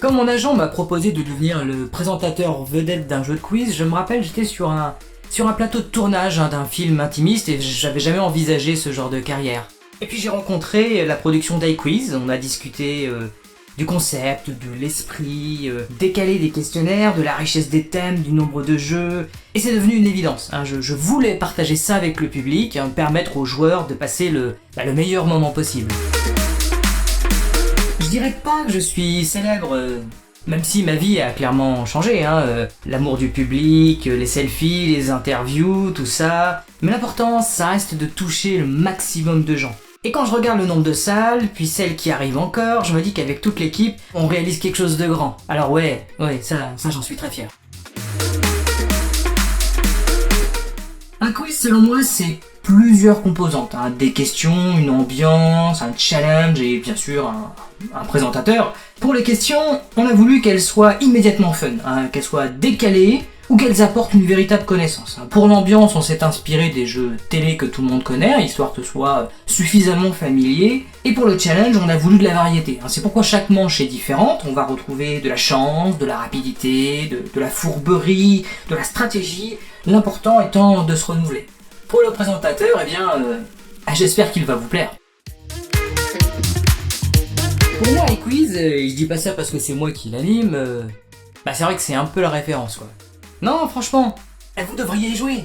Quand mon agent m'a proposé de devenir le présentateur vedette d'un jeu de quiz, je me rappelle, j'étais sur un plateau de tournage d'un film intimiste et j'avais jamais envisagé ce genre de carrière. Et puis j'ai rencontré la production d'iQuiz, on a discuté du concept, de l'esprit, décalé des questionnaires, de la richesse des thèmes, du nombre de jeux, et c'est devenu une évidence. Je voulais partager ça avec le public, permettre aux joueurs de passer le meilleur moment possible. Je dirais pas que je suis célèbre, même si ma vie a clairement changé, l'amour du public, les selfies, les interviews, tout ça, mais l'important, ça reste de toucher le maximum de gens. Et quand je regarde le nombre de salles, puis celles qui arrivent encore, je me dis qu'avec toute l'équipe, on réalise quelque chose de grand. Alors ouais, ça j'en suis très fier. Un quiz, selon moi, c'est plusieurs composantes. Des questions, une ambiance, un challenge et bien sûr un présentateur. Pour les questions, on a voulu qu'elles soient immédiatement fun, qu'elles soient décalées ou qu'elles apportent une véritable connaissance. Pour l'ambiance, on s'est inspiré des jeux télé que tout le monde connaît, histoire que ce soit suffisamment familier. Et pour le challenge, on a voulu de la variété. C'est pourquoi chaque manche est différente. On va retrouver de la chance, de la rapidité, de la fourberie, de la stratégie. L'important étant de se renouveler. Pour le présentateur, j'espère qu'il va vous plaire. Pour moi, iQuiz, je dis pas ça parce que c'est moi qui l'anime, c'est vrai que c'est un peu la référence, quoi. Non, franchement, vous devriez y jouer.